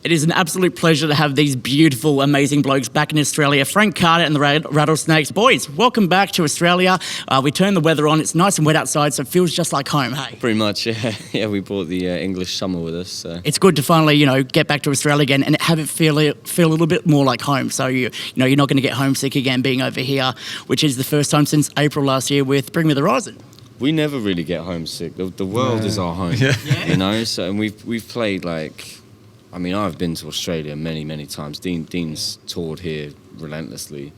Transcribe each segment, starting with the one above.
It is an absolute pleasure to have these beautiful, amazing blokes back in Australia. Frank Carter and the Rattlesnakes. Boys, welcome back to Australia. We turned the weather on. It's nice and wet outside, so it feels just like home, hey? Pretty much, yeah. Yeah, we brought the English summer with us. So. It's good to finally, get back to Australia again and have it feel a little bit more like home. So, you're not going to get homesick again being over here, which is the first time since April last year with Bring Me the Horizon. We never really get homesick. The world is our home, So, and we've played I've been to Australia many, many times. Dean's toured here relentlessly.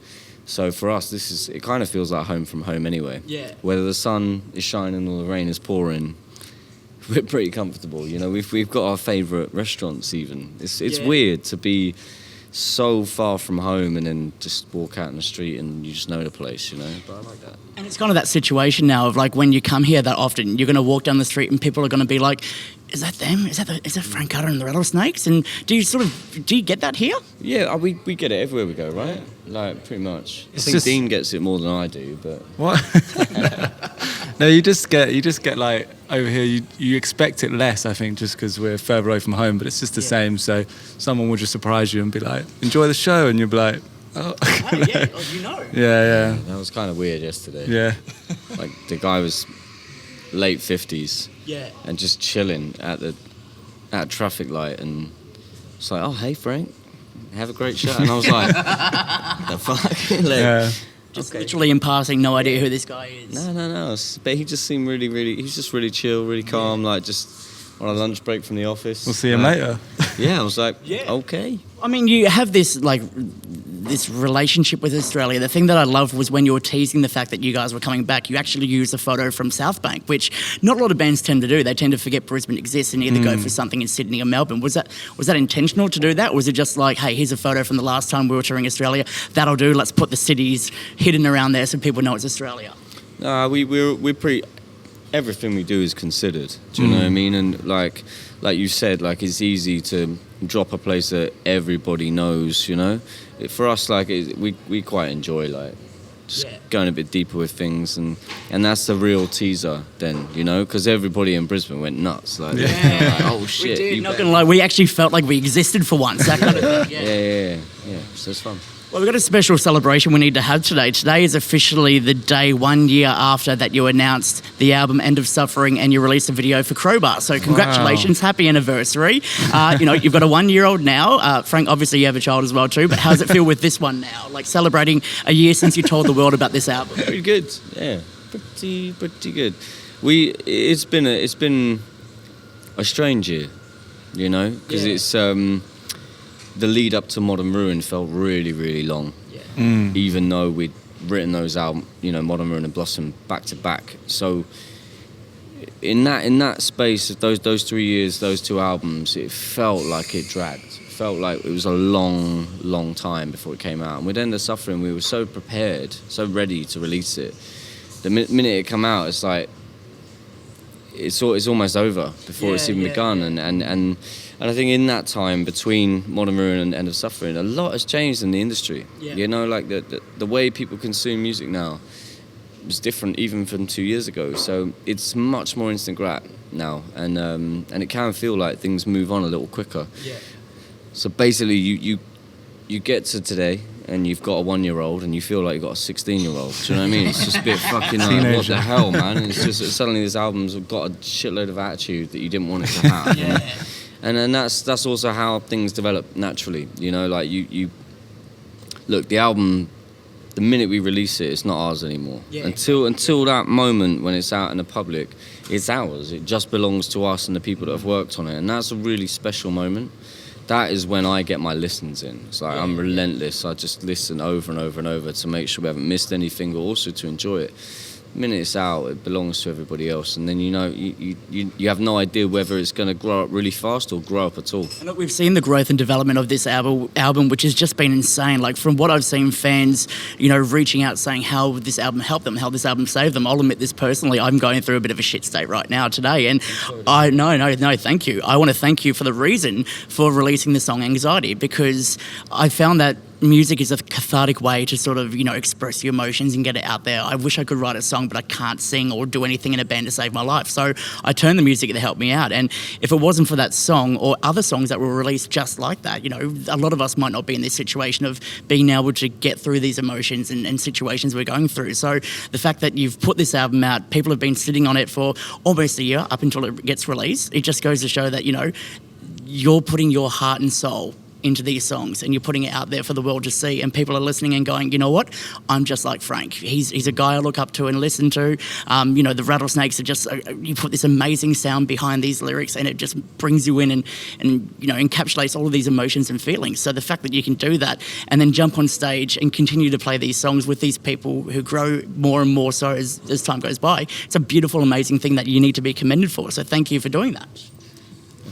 So for us, it kind of feels like home from home anyway. Yeah. Whether the sun is shining or the rain is pouring, we're pretty comfortable. We've got our favourite restaurants even. It's weird to be so far from home and then just walk out in the street and you just know the place, But I like that. And it's kind of that situation now of when you come here that often, you're going to walk down the street and people are going to be like, is that them? Is that Frank Carter and the Rattlesnakes? And do you get that here? Yeah, we get it everywhere we go, right? Pretty much. I think Dean gets it more than I do, but what? No, you just get over here. You expect it less, I think, just because we're further away from home. But it's just the same. So someone will just surprise you and be like, "Enjoy the show," and you'll be like, "Oh, Yeah. That was kind of weird yesterday. Yeah. The guy was late 50s. Yeah. And just chilling at a traffic light, and it's like, "Oh, hey Frank, have a great show." And I was like, "The fuck?" Just literally in passing, no idea who this guy is. No. But he just seemed he's just really chill, really calm, just on a lunch break from the office. We'll see him later. Yeah, I was like, okay. I mean, you have this this relationship with Australia. The thing that I loved was when you were teasing the fact that you guys were coming back, you actually used a photo from South Bank, which not a lot of bands tend to do. They tend to forget Brisbane exists and either go for something in Sydney or Melbourne. Was that intentional to do that? Or was it just like, hey, here's a photo from the last time we were touring Australia. That'll do. Let's put the cities hidden around there so people know it's Australia. We're pretty... Everything we do is considered. Do you know what I mean? And like you said, it's easy to drop a place that everybody knows. For us, we quite enjoy going a bit deeper with things, and that's the real teaser. Then because everybody in Brisbane went nuts. Oh shit! We did. Not gonna lie, we actually felt like we existed for once. That kind of thing. Yeah. So it's fun. Well, we've got a special celebration we need to have today. Today is officially the day 1 year after that you announced the album End of Suffering and you released a video for Crowbar. So congratulations, happy anniversary. You've got a 1-year-old now. Frank, obviously you have a child as well too, but how does it feel with this one now? Celebrating a year since you told the world about this album. Very good, yeah. Pretty good. It's been a strange year, because it's... The lead up to Modern Ruin felt really, really long. Yeah. Even though we'd written those albums, Modern Ruin and Blossom back to back. So in that space of those 3 years, those two albums, it felt like it dragged. It felt like it was a long, long time before it came out. And with End of Suffering, we were so prepared, so ready to release it. The minute it came out, it's like it's almost over before it's even begun. And I think in that time between Modern Ruin and End of Suffering, a lot has changed in the industry. Yeah. The way people consume music now is different even from 2 years ago. So it's much more instant grat now, and it can feel like things move on a little quicker. Yeah. So basically, you get to today, and you've got a 1-year-old, and you feel like you've got a 16-year-old. Do you know what I mean? It's just a bit fucking like, what the hell, man? And it's just suddenly this album's got a shitload of attitude that you didn't want it to have. And then that's also how things develop naturally. You look, the album, the minute we release it, it's not ours anymore. Yeah. Until that moment when it's out in the public, it's ours. It just belongs to us and the people that have worked on it. And that's a really special moment. That is when I get my listens in. It's like I'm relentless. I just listen over and over and over to make sure we haven't missed anything, but also to enjoy it. The minute it's out, it belongs to everybody else, and then you have no idea whether it's going to grow up really fast or grow up at all. And look, we've seen the growth and development of this album, which has just been insane. From what I've seen, fans, reaching out saying how this album helped them, how this album saved them. I'll admit this personally, I'm going through a bit of a shit state right now today, and no, thank you. I want to thank you for the reason for releasing the song Anxiety, because I found that music is a cathartic way to sort of, express your emotions and get it out there. I wish I could write a song, but I can't sing or do anything in a band to save my life. So I turn the music to help me out. And if it wasn't for that song or other songs that were released just like that, a lot of us might not be in this situation of being able to get through these emotions and situations we're going through. So the fact that you've put this album out, people have been sitting on it for almost a year up until it gets released, it just goes to show that, you're putting your heart and soul into these songs and you're putting it out there for the world to see, and people are listening and going, you know what, I'm just like Frank. He's a guy I look up to and listen to. The Rattlesnakes are just, you put this amazing sound behind these lyrics and it just brings you in and encapsulates all of these emotions and feelings. So the fact that you can do that and then jump on stage and continue to play these songs with these people who grow more and more so as time goes by, it's a beautiful, amazing thing that you need to be commended for. So thank you for doing that.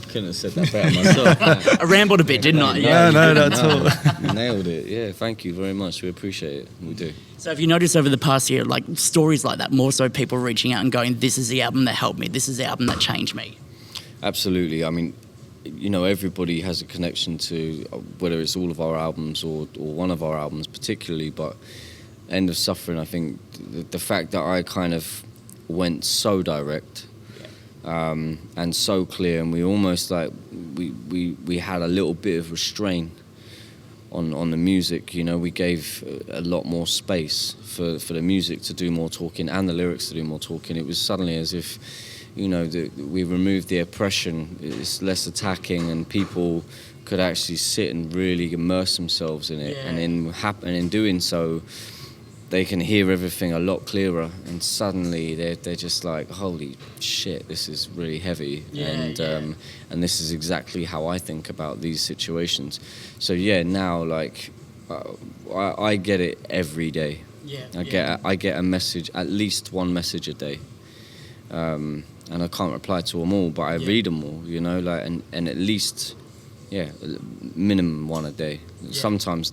Couldn't have said that better myself. I rambled a bit, didn't I? Yeah. No, not at all. You nailed it. Yeah, thank you very much. We appreciate it. We do. So have you noticed over the past year, like stories like that, more so people reaching out and going, this is the album that helped me, this is the album that changed me? Absolutely. I mean, everybody has a connection to whether it's all of our albums or one of our albums particularly, but End of Suffering, I think the fact that I kind of went so direct and so clear, and we almost we had a little bit of restraint on the music. We gave a lot more space for the music to do more talking and the lyrics to do more talking. It was suddenly as if we removed the oppression. It's less attacking, and people could actually sit and really immerse themselves in it. And in doing so, they can hear everything a lot clearer, and suddenly they're just like, holy shit, this is really heavy. And this is exactly how I think about these situations. So now I get it every day. I get a message, at least one message a day, and I can't reply to them all, but I read them all, and at least minimum one a day. Sometimes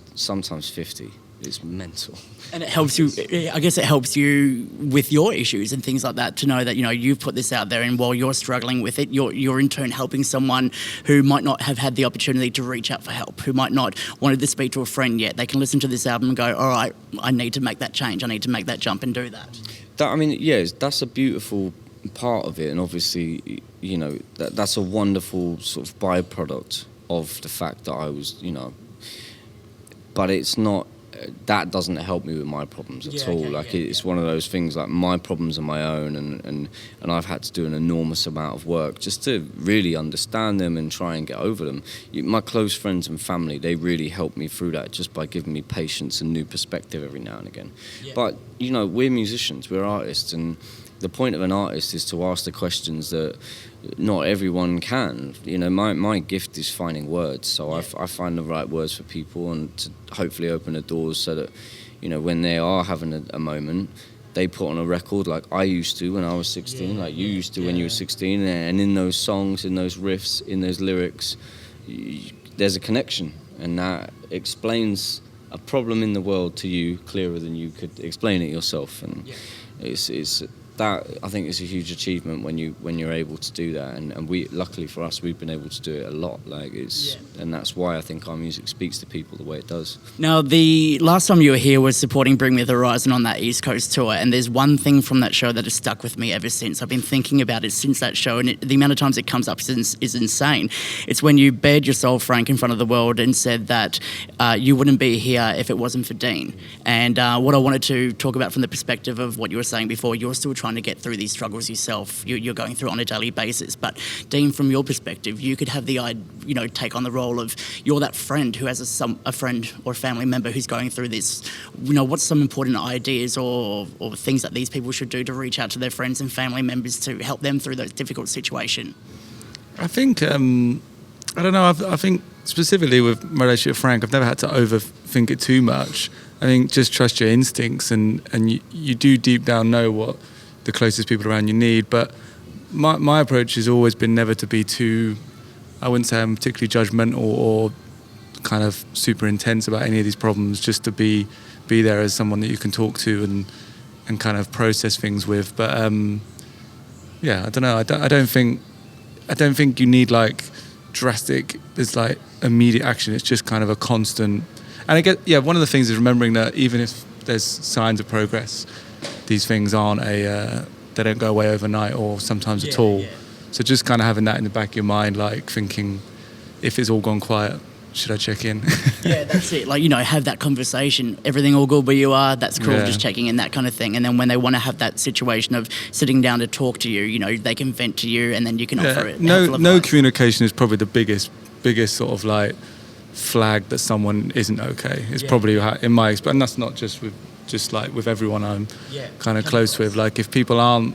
50. It's mental. And it helps you, I guess it helps you with your issues and things like that to know that, you've put this out there, and while you're struggling with it, you're in turn helping someone who might not have had the opportunity to reach out for help, who might not wanted to speak to a friend yet. They can listen to this album and go, all right, I need to make that change. I need to make that jump and do that. That's a beautiful part of it. And obviously, that's a wonderful sort of byproduct of the fact that I was, but it's not, that doesn't help me with my problems at all. It's one of those things, like my problems are my own, and I've had to do an enormous amount of work just to really understand them and try and get over them. My close friends and family, they really help me through that just by giving me patience and new perspective every now and again. But we're musicians, we're artists, and the point of an artist is to ask the questions that not everyone can. My gift is finding words, so I find the right words for people, and to hopefully open the doors so that when they are having a moment, they put on a record like I used to when I was 16, like you used to when you were 16, and in those songs, in those riffs, in those lyrics, there's a connection, and that explains a problem in the world to you clearer than you could explain it yourself. And it's that, I think, is a huge achievement when you're able to do that, and we, luckily for us, we've been able to do it a lot. And that's why I think our music speaks to people the way it does. Now, the last time you were here was supporting Bring Me the Horizon on that East Coast tour, and there's one thing from that show that has stuck with me ever since. I've been thinking about it since that show, and the amount of times it comes up is insane. It's when you bared your soul, Frank, in front of the world and said that you wouldn't be here if it wasn't for Dean. And what I wanted to talk about from the perspective of what you were saying before, you're still trying to get through these struggles yourself. You're going through on a daily basis. But Dean, from your perspective, you could have take on the role of you're that friend who has a friend or a family member who's going through this. What's some important ideas or things that these people should do to reach out to their friends and family members to help them through that difficult situation? I think, I don't know, I think specifically with my relationship with Frank, I've never had to overthink it too much. I think just trust your instincts, and you do deep down know what the closest people around you need. But my approach has always been never to be too, I wouldn't say I'm particularly judgmental or kind of super intense about any of these problems, just to be there as someone that you can talk to and kind of process things with. But I don't know, I don't think you need like drastic, there's like immediate action. It's just kind of a constant, And I get, one of the things is remembering that even if there's signs of progress, these things aren't they don't go away overnight or sometimes at all. So just kind of having that in the back of your mind, like thinking, if it's all gone quiet, should I check in? Yeah, that's it. Like, have that conversation. Everything all good where you are? That's cool. Yeah. Just checking in, that kind of thing. And then when they want to have that situation of sitting down to talk to you, they can vent to you, and then you can offer it. No communication is probably the biggest sort of like flag that someone isn't okay. It's probably in my experience, and that's not just with everyone I'm kind of close with. Like if people aren't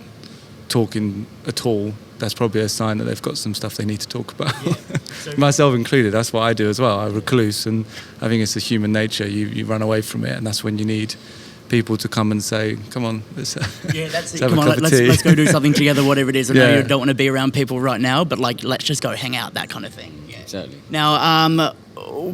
talking at all, that's probably a sign that they've got some stuff they need to talk about. Yeah. So myself included, that's what I do as well. I recluse, and I think it's a human nature. You run away from it, and that's when you need people to come and say, come on, let's have a Come on, cup of tea. let's go do something together, whatever it is. I know Yeah. you don't want to be around people right now, but like, let's just go hang out, that kind of thing. Yeah. Exactly. Now,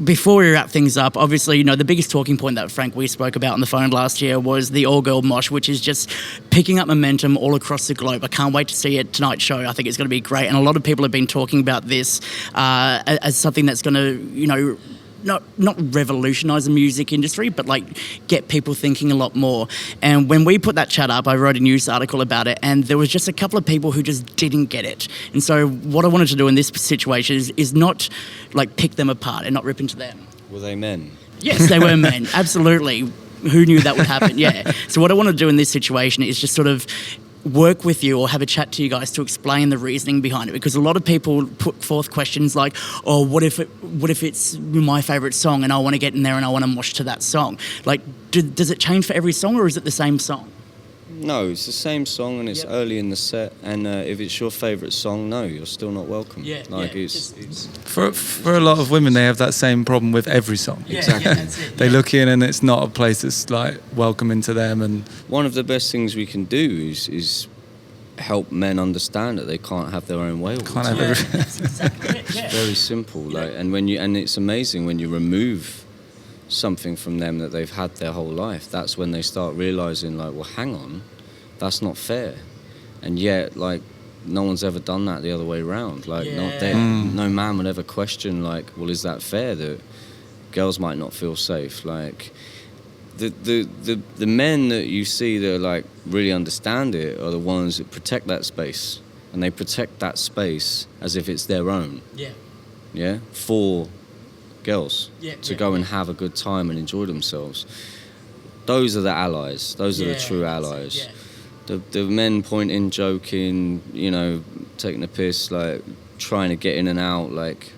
before we wrap things up, obviously, the biggest talking point that, Frank, we spoke about on the phone last year was the all-girl mosh, which is just picking up momentum all across the globe. I can't wait to see it tonight's show. I think it's going to be great. And a lot of people have been talking about this as something that's going to, not revolutionise the music industry, but like get people thinking a lot more. And when we put that chat up, I wrote a news article about it, and there was just a couple of people who just didn't get it. And so what I wanted to do in this situation is not like pick them apart and not rip into them. Were they men? Yes, they were men. Absolutely. Who knew that would happen? Yeah. So what I want to do in this situation is just sort of work with you or have a chat to you guys to explain the reasoning behind it, because a lot of people put forth questions like, oh, what if it's my favourite song and I want to get in there and I want to mosh to that song? Like, does it change for every song, or is it the same song? No, it's the same song, and it's early in the set. And if it's your favourite song, no, you're still not welcome. It's for a lot of women, they have that same problem with every song. Exactly. Yeah, that's it. They look in, and it's not a place that's like welcoming to them. And one of the best things we can do is help men understand that they can't have their own way all the can't time. have everything. That's exactly it. Yeah. It's very simple. And it's amazing when you remove something from them that they've had their whole life. That's when they start realising, like, well, hang on, that's not fair. And yet, like, no one's ever done that the other way around. Like, no man would ever question, like, well, is that fair that girls might not feel safe? Like, the men that you see that like really understand it are the ones that protect that space, and they protect that space as if it's their own. Yeah, for girls to go and have a good time and enjoy themselves. Those are the allies. Those are the true allies. The men pointing, joking, taking the piss, like trying to get in and out, like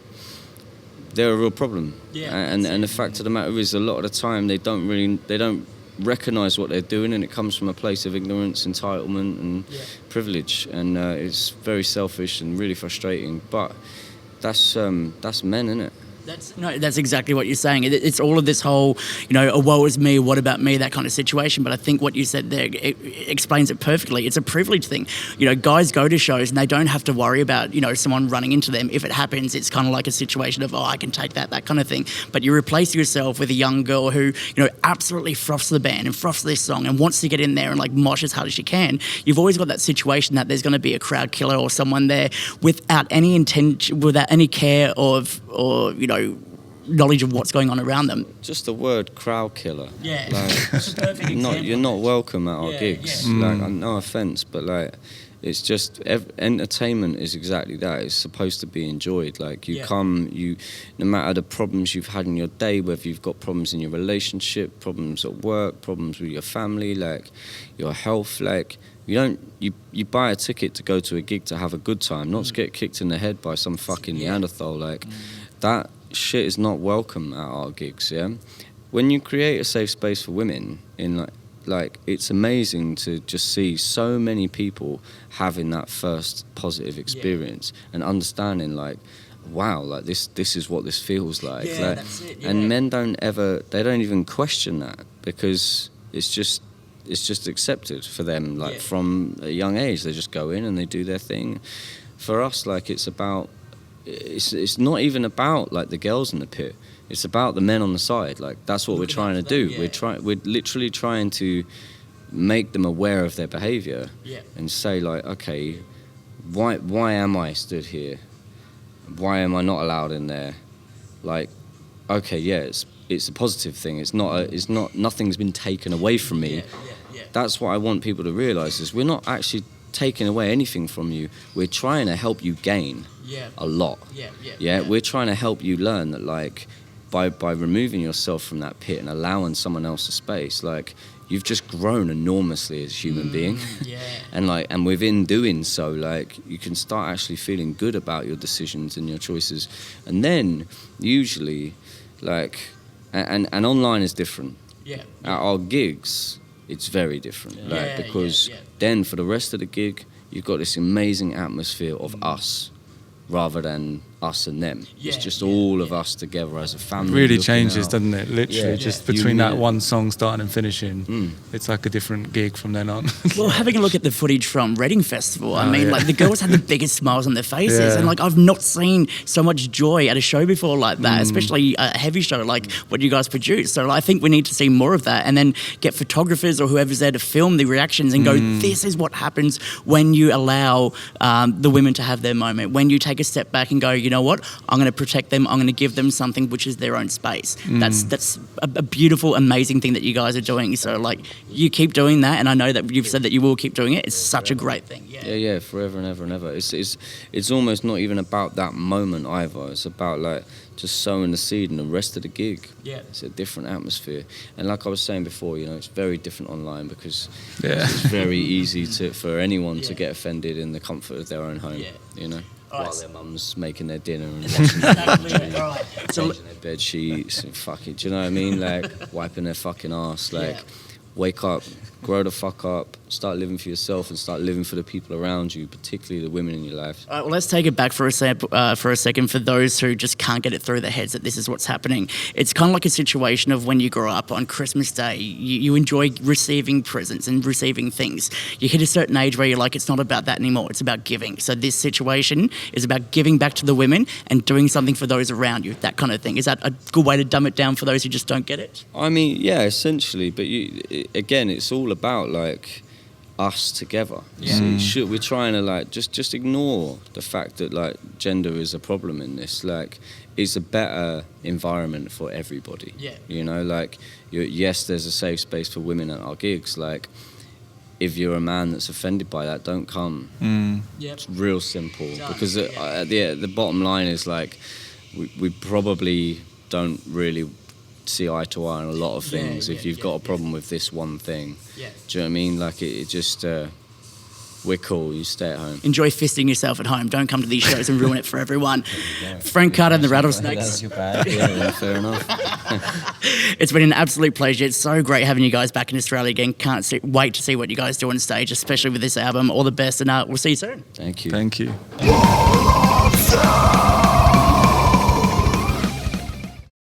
they're a real problem. And the fact of the matter is, a lot of the time they don't recognise what they're doing, and it comes from a place of ignorance, entitlement, and privilege, and it's very selfish and really frustrating. But that's men, isn't it? That's exactly what you're saying. It's all of this whole, a woe is me, what about me, that kind of situation. But I think what you said there explains it perfectly. It's a privilege thing. Guys go to shows and they don't have to worry about, someone running into them. If it happens, it's kind of like a situation of, I can take that kind of thing. But you replace yourself with a young girl who, absolutely froths the band and froths this song and wants to get in there and like mosh as hard as she can. You've always got that situation that there's going to be a crowd killer or someone there without any intention, without any care of, or knowledge of what's going on around them. Just the word crowd killer. Yeah. Like, you're not welcome at our gigs. Like, no offense, but like, it's just entertainment is exactly that. It's supposed to be enjoyed. Like, no matter the problems you've had in your day, whether you've got problems in your relationship, problems at work, problems with your family, like your health, like you buy a ticket to go to a gig to have a good time, not to get kicked in the head by some fucking Neanderthal. Like, that shit is not welcome at our gigs. When you create a safe space for women in like it's amazing to just see so many people having that first positive experience and understanding, like, wow, like this is what this feels like. That's it, and men don't even question that, because it's just accepted for them, like from a young age. They just go in and they do their thing. For us, like, it's not even about like the girls in the pit. It's about the men on the side. Like, that's what we're trying to do. We're literally trying to make them aware of their behaviour and say, like, okay, why am I stood here? Why am I not allowed in there? Like, okay, yeah, it's a positive thing. It's not nothing's been taken away from me. That's what I want people to realise is we're not actually taking away anything from you. We're trying to help you gain a lot. We're trying to help you learn that, like, by removing yourself from that pit and allowing someone else a space, like, you've just grown enormously as a human being. And within doing so, like, you can start actually feeling good about your decisions and your choices. And then usually, like, and online is different. At our gigs, it's very different, because then for the rest of the gig, you've got this amazing atmosphere of us rather than us and them. It's just all of us together as a family. It really changes, out. doesn't it? Literally, just between that one song starting and finishing, it's like a different gig from then on. Well, having a look at the footage from Reading Festival, I mean, like, the girls had the biggest smiles on their faces, and, like, I've not seen so much joy at a show before like that, especially a heavy show like what you guys produce. So I think we need to see more of that, and then get photographers or whoever's there to film the reactions and go, this is what happens when you allow the women to have their moment, when you take a step back and go, you know what, I'm going to protect them, I'm going to give them something which is their own space. That's a beautiful, amazing thing that you guys are doing. So, like, you keep doing that, and I know that you've said that you will keep doing it. It's such a great thing. Yeah, forever and ever and ever. It's almost not even about that moment either. It's about, like, just sowing the seed and the rest of the gig. It's a different atmosphere. And like I was saying before, you know, it's very different online because it's very easy for anyone to get offended in the comfort of their own home, you know. While their mum's making their dinner and washing changing their bed sheets and fucking, do you know what I mean? Like, wiping their fucking ass. Like, wake up, grow the fuck up, start living for yourself and start living for the people around you, particularly the women in your life. All right, well, let's take it back for a second for those who just can't get it through their heads that this is what's happening. It's kind of like a situation of when you grow up on Christmas Day, you enjoy receiving presents and receiving things. You hit a certain age where you're like, it's not about that anymore, it's about giving. So this situation is about giving back to the women and doing something for those around you, that kind of thing. Is that a good way to dumb it down for those who just don't get it? I mean, yeah, essentially, but again, it's all about, like, us together. We're trying to, like, just ignore the fact that, like, gender is a problem in this. Like, it's a better environment for everybody. You know, like, yes, there's a safe space for women at our gigs. Like, if you're a man that's offended by that, don't come. It's real simple. Because the bottom line is, like, we probably don't really see eye to eye on a lot of things if you've got a problem with this one thing. Do you know what I mean? Like, it just, we're cool, you stay at home. Enjoy fisting yourself at home. Don't come to these shows and ruin it for everyone. Frank Carter and the Rattlesnakes. Yeah, fair enough. It's been an absolute pleasure. It's so great having you guys back in Australia again. Can't wait to see what you guys do on stage, especially with this album. All the best, and we'll see you soon. Thank you. Thank you.